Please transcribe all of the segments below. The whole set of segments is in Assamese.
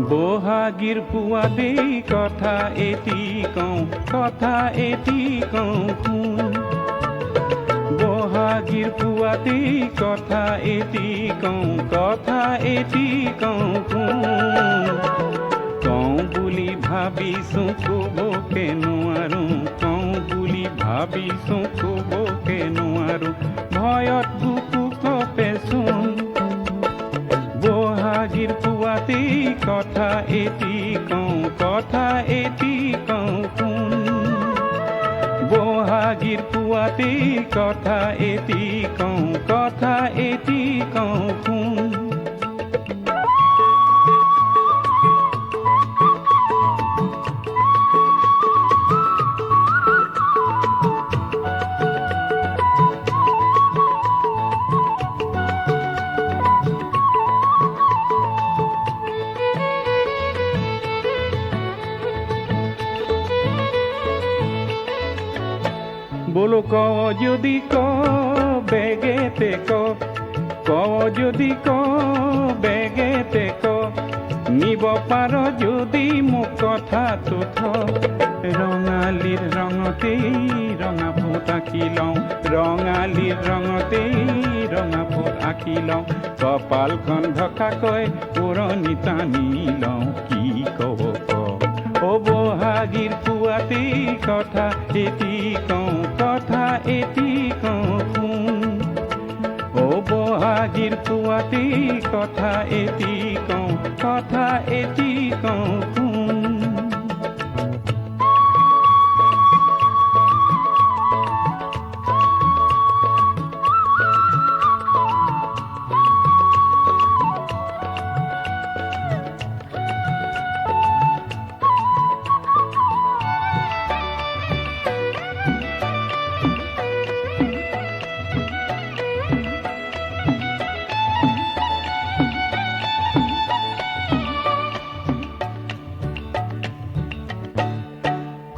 বহাগীৰ পুৱাতেই কথা এটি কওঁ, কথা এটি কওঁ শুন। বহাগীৰ পুৱাতেই কথা এটি কওঁ, কথা এটি কওঁ শুন। কওঁ বুলি ভাবিছোঁ ক'বকে নোৱাৰোঁ, কওঁ বুলি ভাবিছোঁ ক'বকে নোৱাৰোঁ, ভয়ত বুকু কঁপেচোন। বহাগীৰ পুৱাতেই কথা এটি কওঁ, কথা এটি কওঁ শুন। বহাগীৰ পুৱাতেই কথা এটি কওঁ, কথা এটি কওঁ শুন। বলো ক যদি ক বেগেতে ক, ক যদি ক বেগেতে ক, নিব পাৰ যদি মোক কথাটো থ। ৰঙালীৰ ৰঙতেই ৰঙা ফুট আঁকি লওঁ, ৰঙালীৰ ৰঙতেই ৰঙা ফুট আঁকি লওঁ, কপালখন ঢকাকৈ পুৰণি টানি লওঁ, কি কব ক। অ বহাগীৰ পুৱাতেই কথা এটি কওঁ, কথা এটি কওঁ শুন। অ বহাগীৰ পুৱাতেই কথা এটি কওঁ, কথা এটি কওঁ শুন।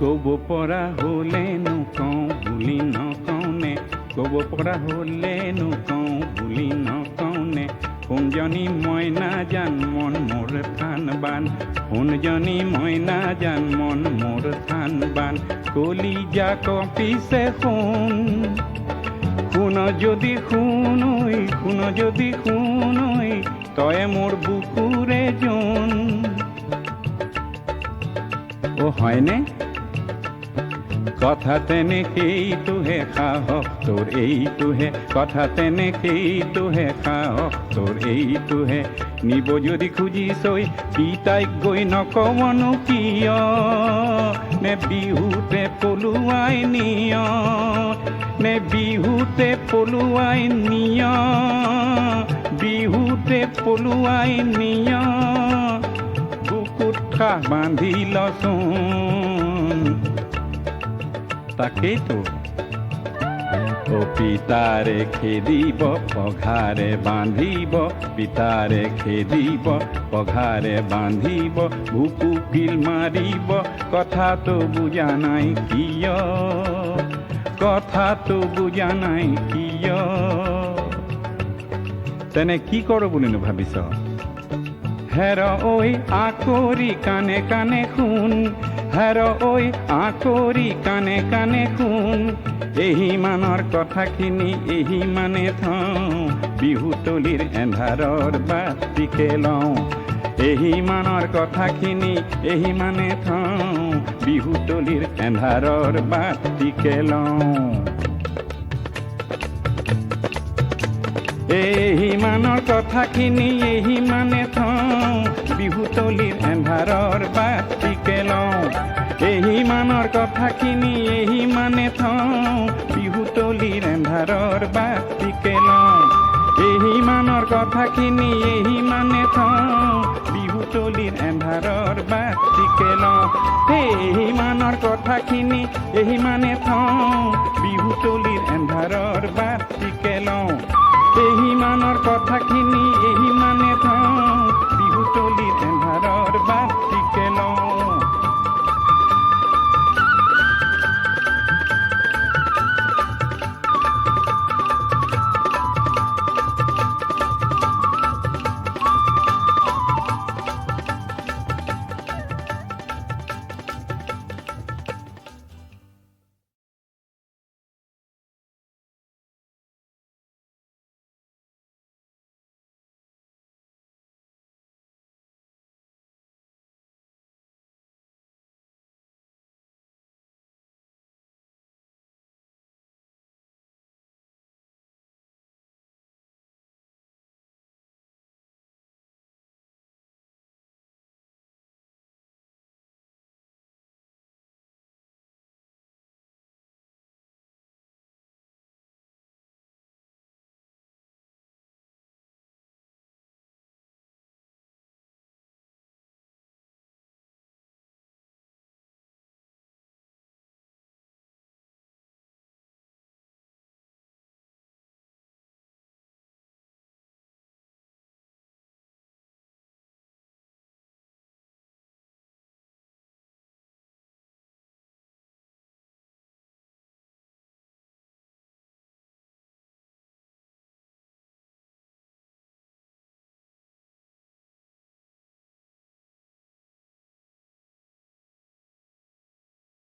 ক'ব পৰা হ'লেনো কওঁ বুলি নকওঁনে, ক'ব পৰা হ'লেনো কওঁ বুলি নকওঁনে। সোণজনী মইনা জান মন মোৰ থান বান, সোণজনী মইনা জান মন মোৰ থান বান। কলিজা কঁপিছে শুন, শুন যদি শুন ঐ, শুন যদি শুন ঐ, তই মোৰ বুকুৰে জোন। অ হয়নে কথা তেনেকেইটোহে সাহস তোৰ এইটোহে, কথা তেনেকেইটোহে সাহস তোৰ এইটোহে। নিব যদি খুজিছই পিতাইক গৈ নকৱনো কিয়, নে বিহুতে পলুৱাই নিয়, নে বিহুতে পলুৱাই নিয়, বিহুতে পলুৱাই নিয়। বুকুত খাহ বান্ধি লচোন, তাকেইতো। ও পিতাৰে খেদিব পঘাৰে বান্ধিব, পিতাৰে খেদিব পঘাৰে বান্ধিব, বুকু কিল মাৰিব, কথাটো বুজা নাই কিয়, কথাটো বুজা নাই কিয়। তেনে কি কৰোঁ বুলিনো ভাবিছ? হেৰ ঐ আকৰি কাণে কাণে শুন, হেৰ ঐ আকৰি কাণে কাণে শুন। এহি মানৰ কথাখিনি এহি মানে থওঁ, বিহুতলিৰ এন্ধাৰৰ বাতিকে লওঁ। এহি মানৰ কথাখিনি এহি মানে থওঁ, বিহুতলিৰ এন্ধাৰৰ বাতিকে লওঁ। এহি মানৰ কথাখিনি এহি মানে থওঁ, বিহুতলিৰ এন্ধাৰৰ বাতিকে লওঁ এহি মানৰ কথাখিনি এহি মানে থওঁ বিহুতলিৰ এন্ধাৰৰ বাতিকে লওঁ এহি মানৰ কথাখিনি এহি মানে থওঁ বিহুতলিৰ এন্ধাৰৰ বাতিকে লওঁ এহি মানৰ কথাখিনি এহি মানে থওঁ বিহুতলিৰ এন্ধাৰৰ বাতিকে লওঁ এহি মানৰ কথাখিনি এহি মানে থওঁ বিহুতলিৰ এন্ধাৰৰ বাতি